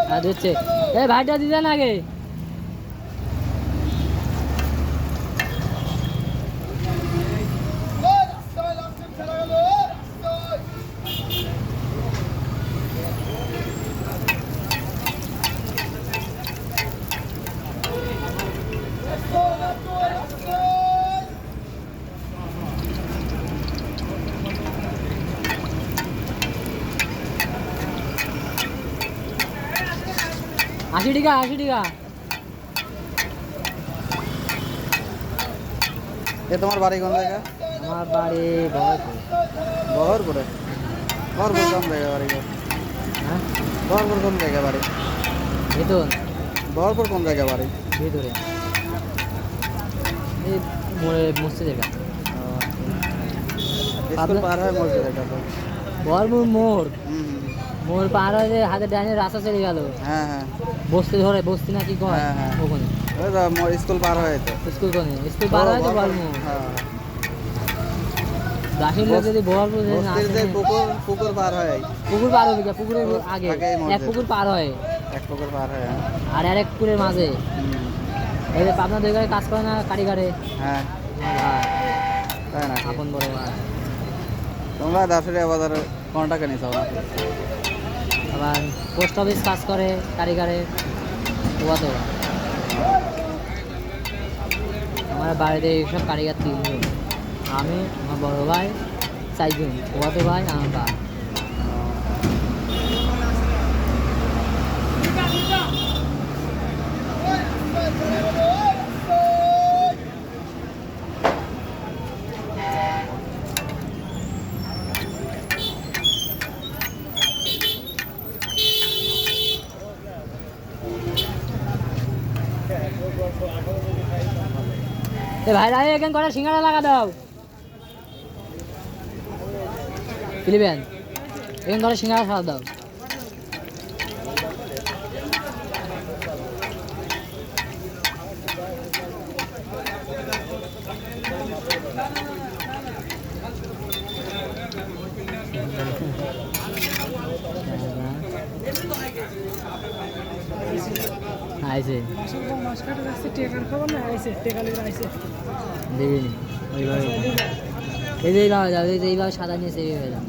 হ্যাঁ দিচ্ছে। এই ভাইটা দিতেন আগে। আশি টাকা 80 টাকা। এ তোমার বাড়ি কোন জায়গা? আমার বাড়ি বহরপুর। বহরপুরে? বহরপুর কোন জায়গা বাড়ি? হ্যাঁ বহরপুর কোন জায়গা বাড়ি? বেতন বহরপুর কোন জায়গা বাড়ি? ভিতরে এই মোড়ে মসজিদের কাছে। স্কুল পার হয় মসজিদের কাছে। বহরপুর মোড়, হুম। মোড় পার হয়ে হাতে ডাইনে রাস্তা চলে গেল, হ্যাঁ হ্যাঁ বস্তি ধরে, বস্তি না কি কয় হ্যাঁ, হ্যাঁ। ওখানে। ওই তো স্কুল পার হয়ে তো। স্কুল কোনে, স্কুল পার হয় তো বহরপুর। হ্যাঁ। দাসির লোক যদি বহরপুর না বস্তির যে আসে, পুকুর, পুকুর পার হয়। পুকুর পার হবে, পুকুরের আগে আগেই এক মসজিদ। পুকুর পার হয়, এক পুকুর পার হয়। হ্যাঁ। আর আরেক পুকুরের মাঝে। হুম। এই যে পাবনা দুই গাড়ি কাজ করে না কারিগরে, হ্যাঁ, ভাই তাই নাকি? আপন বড় ভাই। তোমরা দাসুরিয়া বাজারে কোন টাকা নিছো না? আবার পোস্ট অফিস কাজ করে কারিগরে, ওয়া তো আমার বাড়িতে এইসব কারিগর 3 জন, আমি, আমার বড় ভাই, 4 জন, ওয়া তো ভাই, আমার ভাই। এ ভাইরা এখানে করে সিঙ্গাড়া লাগা দাও, কিনবেন এখানে করে সিঙ্গাড়া খাওয়া দাও। আইছে দেখিনি ওইভাবে, এই যে এইভাবে যাও, এই যে এইভাবে সাদা নিয়েছে এইভাবে যাও।